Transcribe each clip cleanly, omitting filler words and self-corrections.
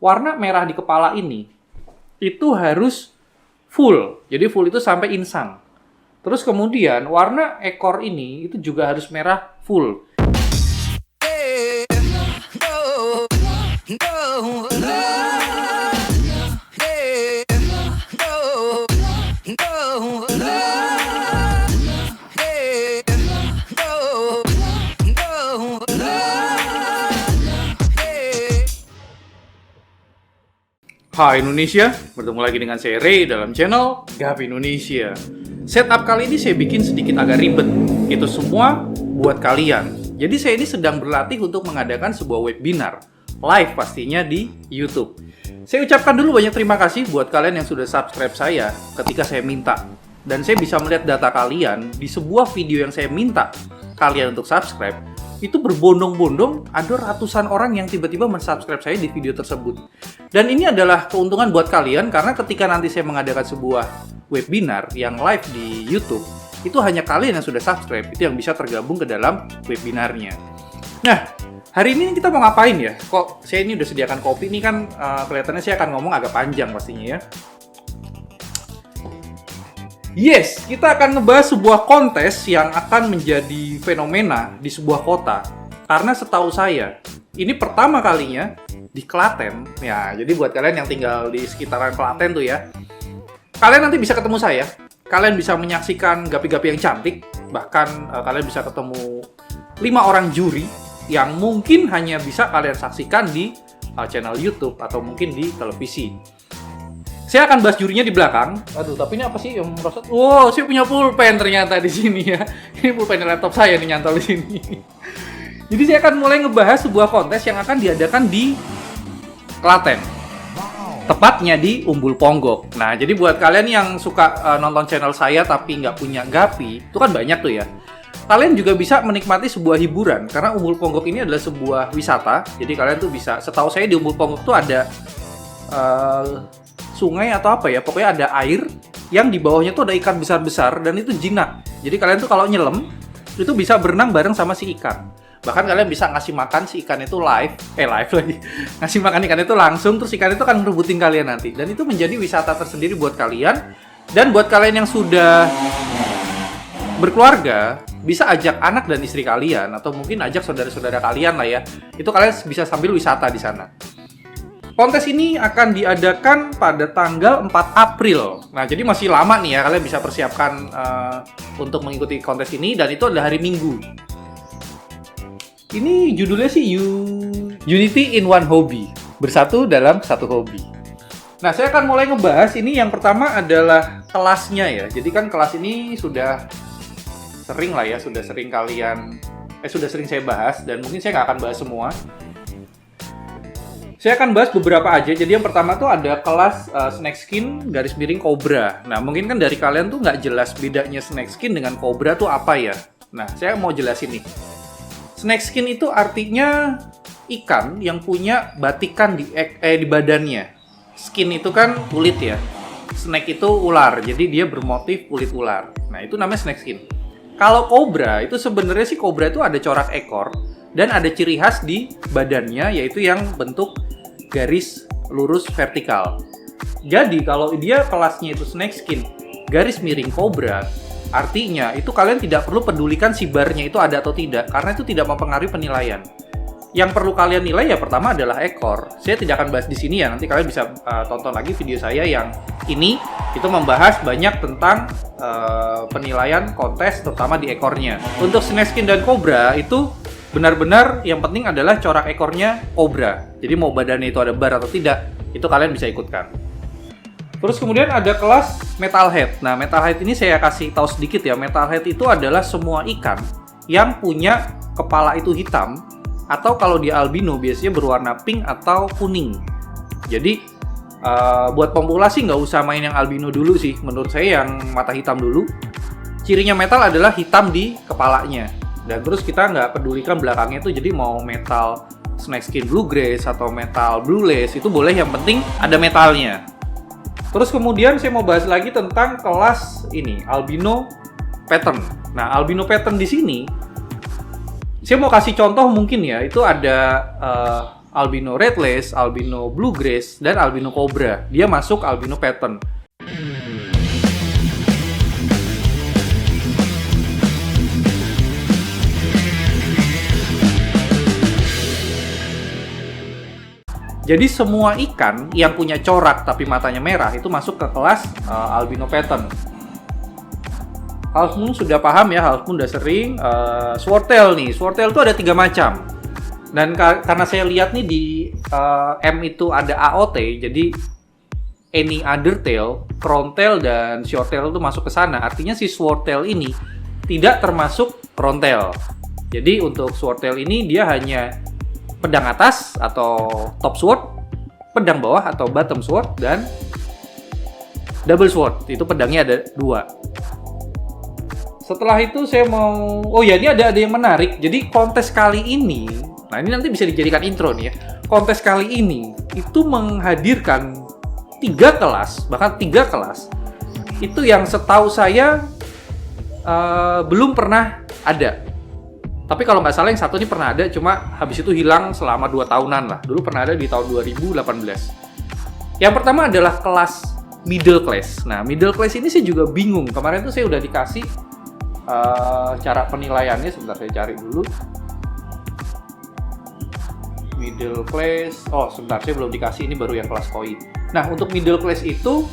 warna merah di kepala ini itu harus full. Jadi full itu sampai insang. Terus kemudian warna ekor ini itu juga harus merah full. Hai Indonesia, bertemu lagi dengan saya Ray dalam channel Gavi Indonesia. Setup kali ini saya bikin sedikit agak ribet. Itu semua buat kalian. Jadi saya ini sedang berlatih untuk mengadakan sebuah webinar live pastinya di YouTube. Saya ucapkan dulu banyak terima kasih buat kalian yang sudah subscribe saya ketika saya minta. Dan saya bisa melihat data kalian di sebuah video yang saya minta kalian untuk subscribe. Itu berbondong-bondong ada ratusan orang yang tiba-tiba mensubscribe saya di video tersebut. Dan ini adalah keuntungan buat kalian karena ketika nanti saya mengadakan sebuah webinar yang live di YouTube, itu hanya kalian yang sudah subscribe, itu yang bisa tergabung ke dalam webinarnya. Nah, hari ini kita mau ngapain ya? Kok saya ini udah sediakan kopi, ini kan kelihatannya saya akan ngomong agak panjang pastinya ya. Yes, kita akan ngebahas sebuah kontes yang akan menjadi fenomena di sebuah kota. Karena setahu saya, ini pertama kalinya di Klaten. Ya, jadi buat kalian yang tinggal di sekitaran Klaten tuh ya, kalian nanti bisa ketemu saya. Kalian bisa menyaksikan gapi-gapi yang cantik. Bahkan kalian bisa ketemu 5 orang juri yang mungkin hanya bisa kalian saksikan di channel YouTube atau mungkin di televisi. Saya akan bahas jurinya di belakang. Aduh, tapi ini apa sih yang merosot? Wow, saya punya pulpen ternyata di sini ya. Ini pulpen laptop saya nih nyantol di sini. Jadi saya akan mulai ngebahas sebuah kontes yang akan diadakan di Klaten. Tepatnya di Umbul Ponggok. Nah, jadi buat kalian yang suka nonton channel saya tapi nggak punya Gapi, itu kan banyak tuh ya. Kalian juga bisa menikmati sebuah hiburan karena Umbul Ponggok ini adalah sebuah wisata. Jadi kalian tuh bisa, setahu saya di Umbul Ponggok tuh ada sungai atau apa ya, pokoknya ada air yang di bawahnya tuh ada ikan besar-besar dan itu jinak. Jadi kalian tuh kalau nyelam itu bisa berenang bareng sama si ikan. Bahkan kalian bisa ngasih makan si ikan itu live lagi. Ngasih makan ikan itu langsung, terus ikan itu akan ngerebutin kalian nanti. Dan itu menjadi wisata tersendiri buat kalian. Dan buat kalian yang sudah berkeluarga, bisa ajak anak dan istri kalian atau mungkin ajak saudara-saudara kalian lah ya. Itu kalian bisa sambil wisata di sana. Kontes ini akan diadakan pada tanggal 4 April. Nah, jadi masih lama nih ya, kalian bisa persiapkan untuk mengikuti kontes ini, dan itu adalah hari Minggu. Ini judulnya sih Unity in One Hobby, bersatu dalam satu hobi. Nah, saya akan mulai ngebahas ini. Yang pertama adalah kelasnya ya. Jadi kan kelas ini sudah sering lah ya, sudah sering saya bahas, dan mungkin saya nggak akan bahas semua. Saya akan bahas beberapa aja. Jadi yang pertama tuh ada kelas Snakeskin _Cobra. Nah, mungkin kan dari kalian tuh nggak jelas bedanya Snakeskin dengan Cobra tuh apa ya. Nah, saya mau jelasin nih. Snakeskin itu artinya ikan yang punya batikan di badannya. Skin itu kan kulit ya. Snake itu ular, jadi dia bermotif kulit ular. Nah, itu namanya Snakeskin. Kalau Cobra itu sebenarnya sih Cobra itu ada corak ekor dan ada ciri khas di badannya, yaitu yang bentuk garis lurus vertikal. Jadi kalau dia kelasnya itu Snakeskin garis miring Cobra, artinya itu kalian tidak perlu pedulikan si barnya itu ada atau tidak, karena itu tidak mempengaruhi penilaian. Yang perlu kalian nilai ya pertama adalah ekor. Saya tidak akan bahas di sini ya, nanti kalian bisa tonton lagi video saya yang ini, itu membahas banyak tentang penilaian kontes terutama di ekornya. Untuk Snakeskin dan Cobra itu benar-benar yang penting adalah corak ekornya Cobra. Jadi mau badannya itu ada bar atau tidak, itu kalian bisa ikutkan. Terus kemudian ada kelas Metalhead. Nah, Metalhead ini saya kasih tahu sedikit ya. Metalhead itu adalah semua ikan yang punya kepala itu hitam, atau kalau dia albino biasanya berwarna pink atau kuning. Jadi buat pemula sih nggak usah main yang albino dulu sih. Menurut saya yang mata hitam dulu. Cirinya metal adalah hitam di kepalanya. Dan terus kita nggak pedulikan belakangnya itu, jadi mau metal Snakeskin Bluegrass atau metal Blue Lace itu boleh, yang penting ada metalnya. Terus kemudian saya mau bahas lagi tentang kelas ini, Albino Pattern. Nah, Albino Pattern di sini saya mau kasih contoh mungkin ya, itu ada albino redlace, albino bluegrass, dan albino cobra. Dia masuk albino pattern. Jadi semua ikan yang punya corak tapi matanya merah itu masuk ke kelas albino pattern. Half Moon sudah paham ya, Half Moon udah sering. Swordtail nih, Swordtail itu ada 3 macam. Dan karena saya lihat nih di M itu ada AOT, jadi any other tail, crown tail dan short tail itu masuk ke sana. Artinya si Swordtail ini tidak termasuk crown tail. Jadi untuk Swordtail ini dia hanya pedang atas atau top sword, pedang bawah atau bottom sword, dan double sword. Itu pedangnya ada 2. Setelah itu saya mau, oh ya, ini ada yang menarik. Jadi kontes kali ini, nah ini nanti bisa dijadikan intro nih ya. Kontes kali ini itu menghadirkan 3 kelas, bahkan 3 kelas. Itu yang setahu saya belum pernah ada. Tapi kalau nggak salah yang satu ini pernah ada, cuma habis itu hilang selama 2 tahunan lah. Dulu pernah ada di tahun 2018. Yang pertama adalah kelas middle class. Nah, middle class ini saya juga bingung. Kemarin tuh saya udah dikasih cara penilaiannya. Sebentar saya cari dulu. Middle class. Oh, sebentar, saya belum dikasih. Ini baru yang kelas koi. Nah, untuk middle class itu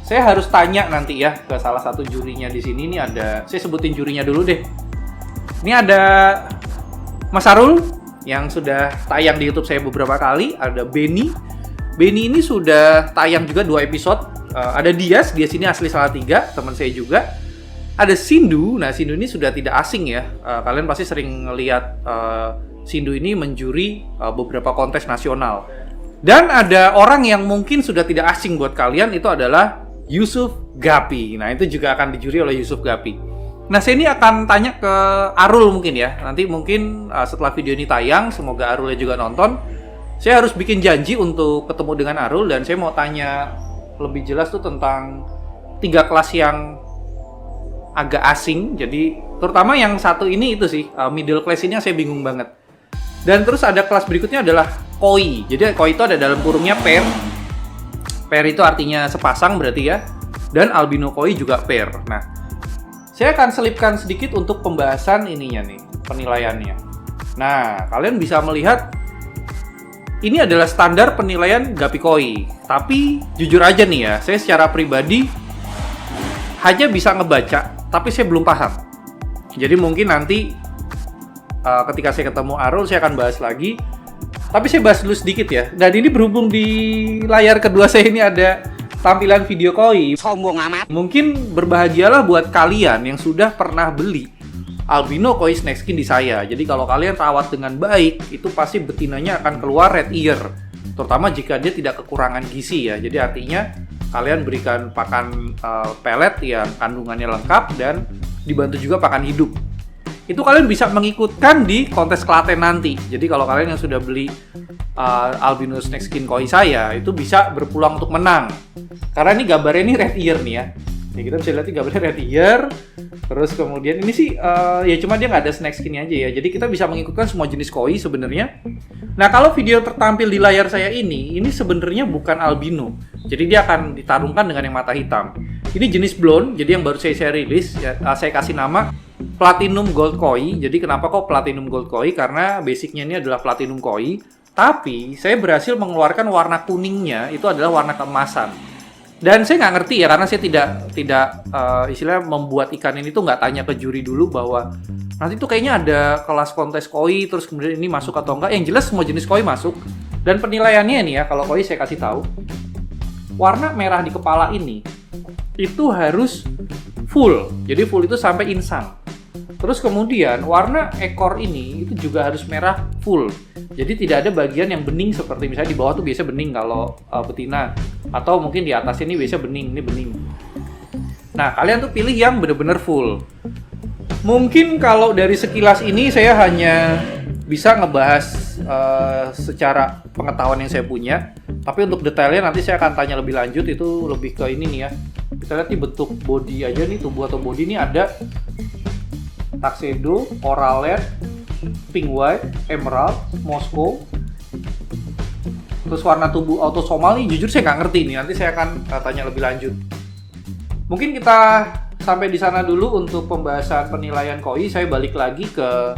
saya harus tanya nanti ya ke salah satu jurinya di sini. Ini ada, saya sebutin jurinya dulu deh. Ini ada Mas Arul yang sudah tayang di YouTube saya beberapa kali. Ada Benny. Benny ini sudah tayang juga 2 episode. Ada Dias ini asli Salatiga, teman saya juga. Ada Sindu. Nah, Sindu ini sudah tidak asing ya. Kalian pasti sering ngelihat Sindu ini menjuri beberapa kontes nasional. Dan ada orang yang mungkin sudah tidak asing buat kalian, itu adalah Yusuf Gapi. Nah, itu juga akan dijuri oleh Yusuf Gapi. Nah, saya ini akan tanya ke Arul mungkin ya. Nanti mungkin setelah video ini tayang, semoga Arulnya juga nonton. Saya harus bikin janji untuk ketemu dengan Arul, dan saya mau tanya lebih jelas tuh tentang 3 kelas yang agak asing. Jadi, terutama yang satu ini itu sih, middle class ini yang saya bingung banget. Dan terus ada kelas berikutnya adalah koi. Jadi, koi itu ada dalam kurungnya pair. Pair itu artinya sepasang berarti ya. Dan albino koi juga pair. Nah, saya akan selipkan sedikit untuk pembahasan ininya nih, penilaiannya. Nah, kalian bisa melihat ini adalah standar penilaian Gapi Koi. Tapi jujur aja nih ya, saya secara pribadi hanya bisa ngebaca, tapi saya belum paham. Jadi mungkin nanti ketika saya ketemu Arul, saya akan bahas lagi. Tapi saya bahas dulu sedikit ya. Dan ini berhubung di layar kedua saya ini ada tampilan video koi. Sombong amat. Mungkin berbahagialah buat kalian yang sudah pernah beli albino koi snake skin di saya. Jadi kalau kalian rawat dengan baik, itu pasti betinanya akan keluar red ear. Terutama jika dia tidak kekurangan gizi ya. Jadi artinya kalian berikan pakan pelet yang kandungannya lengkap dan dibantu juga pakan hidup. Itu kalian bisa mengikutkan di kontes Klaten nanti. Jadi kalau kalian yang sudah beli albino snake skin koi saya, itu bisa berpeluang untuk menang. Karena ini gambarnya ini red ear nih ya. Ya kita bisa lihat ini gambarnya red ear. Terus kemudian ini sih ya cuma dia nggak ada snake skinnya aja ya. Jadi kita bisa mengikutkan semua jenis koi sebenarnya. Nah, kalau video tertampil di layar saya ini sebenarnya bukan albino. Jadi dia akan ditarungkan dengan yang mata hitam. Ini jenis blonde, jadi yang baru saya rilis ya, saya kasih nama Platinum Gold Koi. Jadi kenapa kok Platinum Gold Koi? Karena basicnya ini adalah Platinum Koi. Tapi saya berhasil mengeluarkan warna kuningnya itu adalah warna keemasan. Dan saya nggak ngerti ya, karena saya tidak istilahnya membuat ikan ini tuh nggak tanya ke juri dulu bahwa nanti tuh kayaknya ada kelas kontes koi terus kemudian ini masuk atau enggak. Yang jelas semua jenis koi masuk. Dan penilaiannya nih ya, kalau koi saya kasih tahu, warna merah di kepala ini itu harus full. Jadi full itu sampai insang. Terus kemudian warna ekor ini itu juga harus merah full. Jadi tidak ada bagian yang bening seperti misalnya di bawah tuh biasa bening kalau betina, atau mungkin di atas ini biasa bening, ini bening. Nah, kalian tuh pilih yang bener-bener full. Mungkin kalau dari sekilas ini saya hanya bisa ngebahas secara pengetahuan yang saya punya. Tapi untuk detailnya nanti saya akan tanya lebih lanjut, itu lebih ke ini nih ya. Kita lihat nih bentuk body aja nih, tubuh atau body ini ada tuxedo, coralet, pink white, emerald, Moskow. Terus warna tubuh autosomal nih jujur saya nggak ngerti nih, nanti saya akan tanya lebih lanjut. Mungkin kita sampai di sana dulu untuk pembahasan penilaian koi. Saya balik lagi ke,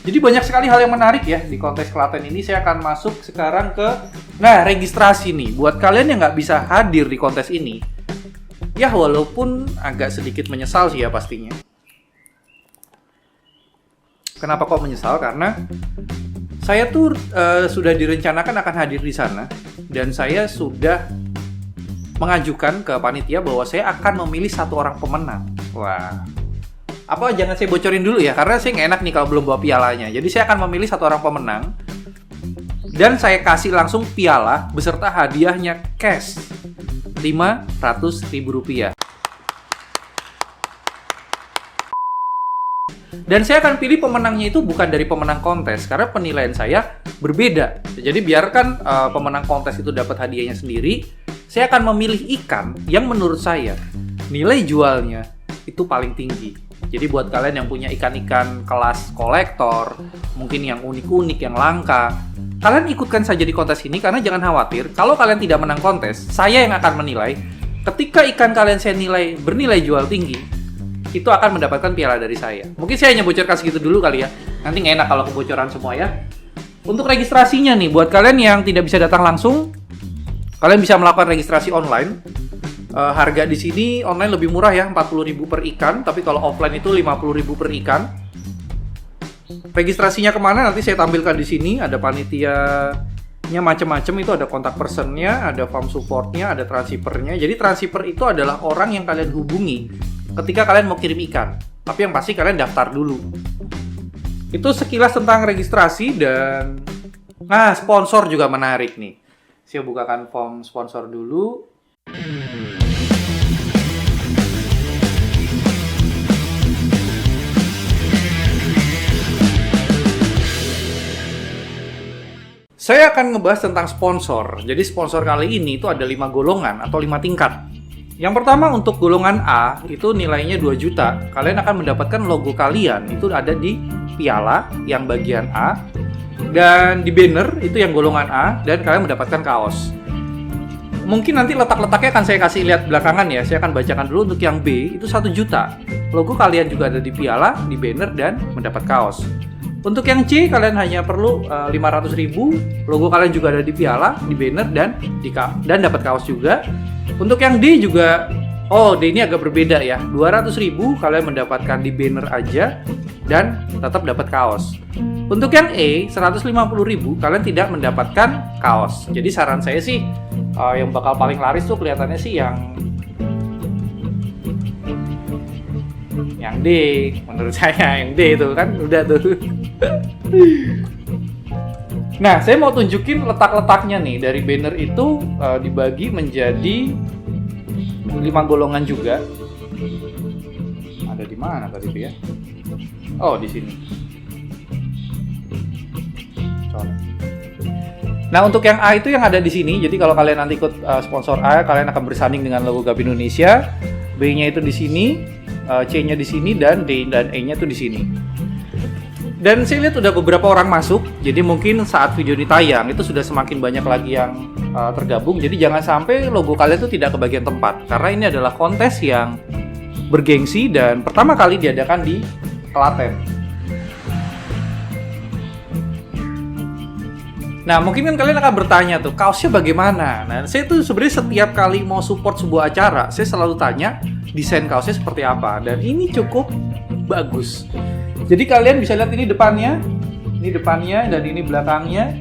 jadi banyak sekali hal yang menarik ya di kontes Klaten ini. Saya akan masuk sekarang ke, registrasi nih. Buat kalian yang nggak bisa hadir di kontes ini, ya walaupun agak sedikit menyesal sih ya pastinya. Kenapa kok menyesal? Karena saya tuh sudah direncanakan akan hadir di sana, dan saya sudah mengajukan ke panitia bahwa saya akan memilih satu orang pemenang. Wah, apa jangan saya bocorin dulu ya, karena saya nggak enak nih kalau belum bawa pialanya. Jadi saya akan memilih satu orang pemenang, dan saya kasih langsung piala beserta hadiahnya cash Rp500.000. Dan saya akan pilih pemenangnya itu bukan dari pemenang kontes, karena penilaian saya berbeda. Jadi biarkan pemenang kontes itu dapat hadiahnya sendiri, saya akan memilih ikan yang menurut saya nilai jualnya itu paling tinggi. Jadi buat kalian yang punya ikan-ikan kelas kolektor, mungkin yang unik-unik, yang langka, kalian ikutkan saja di kontes ini, karena jangan khawatir, kalau kalian tidak menang kontes, saya yang akan menilai. Ketika ikan kalian saya nilai bernilai jual tinggi, itu akan mendapatkan piala dari saya. Mungkin saya hanya bocorkan segitu dulu kali ya. Nanti nggak enak kalau kebocoran semua ya. Untuk registrasinya nih, buat kalian yang tidak bisa datang langsung, kalian bisa melakukan registrasi online. Harga di sini online lebih murah ya, 40.000 per ikan. Tapi kalau offline itu 50.000 per ikan. Registrasinya kemana? Nanti saya tampilkan di sini. Ada panitianya macam-macam. Itu ada kontak personnya, ada farm supportnya, ada transshippernya. Jadi transshipper itu adalah orang yang kalian hubungi ketika kalian mau kirim ikan. Tapi yang pasti kalian daftar dulu. Itu sekilas tentang registrasi. Dan sponsor juga menarik nih. Saya bukakan form sponsor dulu. Saya akan ngebahas tentang sponsor. Jadi sponsor kali ini itu ada 5 golongan atau 5 tingkat. Yang pertama untuk golongan A itu nilainya 2 juta. Kalian akan mendapatkan logo kalian, itu ada di piala yang bagian A, dan di banner itu yang golongan A, dan kalian mendapatkan kaos. Mungkin nanti letak-letaknya akan saya kasih lihat belakangan ya. Saya akan bacakan dulu. Untuk yang B itu 1 juta. Logo kalian juga ada di piala, di banner, dan mendapat kaos. Untuk yang C kalian hanya perlu 500.000. Logo kalian juga ada di piala, di banner, dan dapat kaos juga. Untuk yang D juga, D ini agak berbeda ya. 200.000 kalian mendapatkan di banner aja dan tetap dapat kaos. Untuk yang E, 150.000 kalian tidak mendapatkan kaos. Jadi saran saya sih, yang bakal paling laris tuh kelihatannya sih yang D. Menurut saya yang D itu kan udah tuh. Nah, saya mau tunjukin letak-letaknya nih. Dari banner itu dibagi menjadi 5 golongan juga. Ada di mana tadi tuh ya? Oh, di sini. Nah, untuk yang A itu yang ada di sini. Jadi kalau kalian nanti ikut sponsor A, kalian akan bersanding dengan logo Gapi Indonesia. B-nya itu di sini, C-nya di sini, dan D dan E-nya tuh di sini. Dan saya lihat udah beberapa orang masuk, jadi mungkin saat video ini tayang itu sudah semakin banyak lagi yang tergabung. Jadi jangan sampai logo kalian itu tidak kebagian tempat, karena ini adalah kontes yang bergengsi dan pertama kali diadakan di Klaten. Nah, mungkin kan kalian akan bertanya tuh, kaosnya bagaimana? Nah, saya tuh sebenarnya setiap kali mau support sebuah acara, saya selalu tanya desain kaosnya seperti apa, dan ini cukup bagus. Jadi kalian bisa lihat ini depannya, dan ini belakangnya.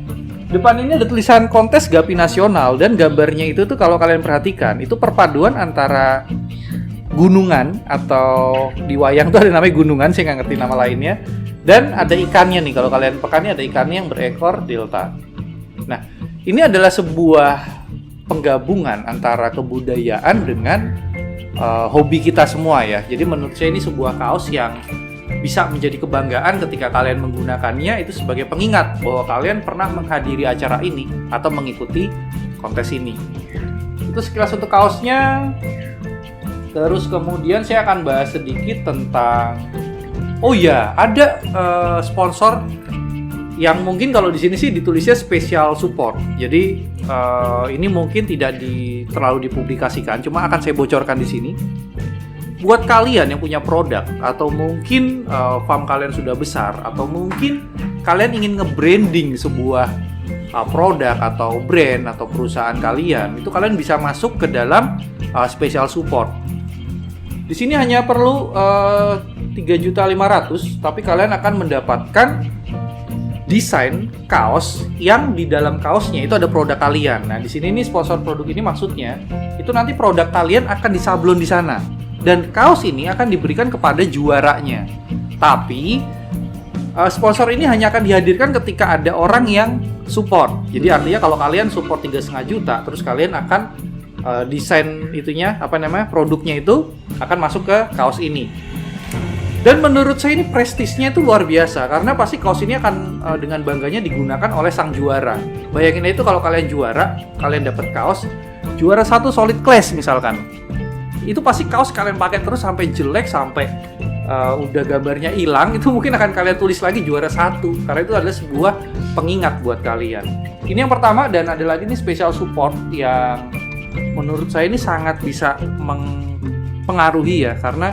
Depan ini ada tulisan kontes Gapi Nasional, dan gambarnya itu tuh kalau kalian perhatikan, itu perpaduan antara gunungan, atau di wayang tuh ada namanya gunungan, saya nggak ngerti nama lainnya, dan ada ikannya nih, kalau kalian pekannya ada ikannya yang berekor delta. Nah, ini adalah sebuah penggabungan antara kebudayaan dengan hobi kita semua ya. Jadi menurut saya ini sebuah kaos yang bisa menjadi kebanggaan ketika kalian menggunakannya itu sebagai pengingat bahwa kalian pernah menghadiri acara ini atau mengikuti kontes ini. Itu sekilas untuk kaosnya. Terus kemudian saya akan bahas sedikit tentang Oh iya, ada sponsor yang mungkin kalau di sini sih ditulisnya special support. Jadi ini mungkin tidak terlalu dipublikasikan, cuma akan saya bocorkan di sini. Buat kalian yang punya produk atau mungkin farm kalian sudah besar atau mungkin kalian ingin nge-branding sebuah produk atau brand atau perusahaan kalian, itu kalian bisa masuk ke dalam special support. Di sini hanya perlu 3.500.000, tapi kalian akan mendapatkan desain kaos yang di dalam kaosnya itu ada produk kalian. Nah, di sini nih sponsor produk ini maksudnya itu nanti produk kalian akan disablon di sana. Dan kaos ini akan diberikan kepada juaranya. Tapi sponsor ini hanya akan dihadirkan ketika ada orang yang support. Jadi artinya kalau kalian support 3,5 juta, terus kalian akan desain itunya produknya itu akan masuk ke kaos ini. Dan menurut saya ini prestisnya itu luar biasa karena pasti kaos ini akan dengan bangganya digunakan oleh sang juara. Bayangin itu kalau kalian juara, kalian dapat kaos juara 1 solid class misalkan. Itu pasti kaos kalian pakai terus sampai jelek, sampai udah gambarnya hilang, itu mungkin akan kalian tulis lagi juara 1 karena itu adalah sebuah pengingat buat kalian. Ini yang pertama, dan ada lagi nih special support yang menurut saya ini sangat bisa mempengaruhi ya, karena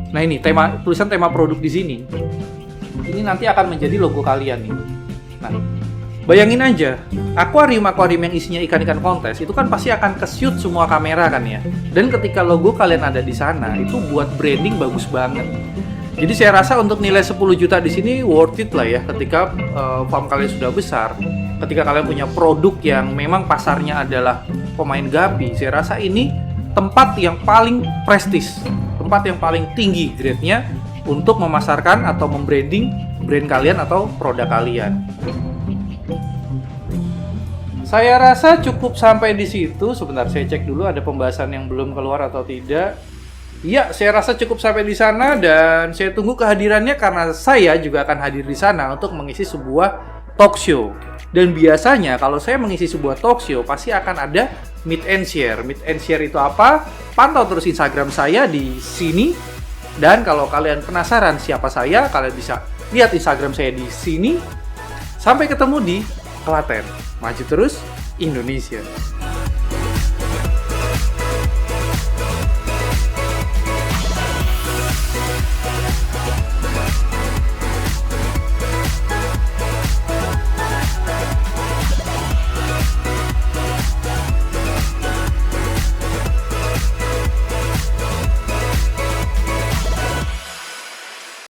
nah ini tulisan tema produk di sini. Ini nanti akan menjadi logo kalian nih. Nah, bayangin aja, akuarium yang isinya ikan-ikan kontes itu kan pasti akan ke-shoot semua kamera kan ya. Dan ketika logo kalian ada di sana, itu buat branding bagus banget. Jadi saya rasa untuk nilai 10 juta di sini worth it lah ya, ketika farm kalian sudah besar, ketika kalian punya produk yang memang pasarnya adalah pemain gapi. Saya rasa ini tempat yang paling prestis, tempat yang paling tinggi grade-nya untuk memasarkan atau membranding brand kalian atau produk kalian. Saya rasa cukup sampai di situ. Sebentar saya cek dulu ada pembahasan yang belum keluar atau tidak. Iya, saya rasa cukup sampai di sana dan saya tunggu kehadirannya karena saya juga akan hadir di sana untuk mengisi sebuah talk show. Dan biasanya kalau saya mengisi sebuah talk show pasti akan ada meet and share. Meet and share itu apa? Pantau terus Instagram saya di sini. Dan kalau kalian penasaran siapa saya, kalian bisa lihat Instagram saya di sini. Sampai ketemu di Klaten. Maju terus Indonesia.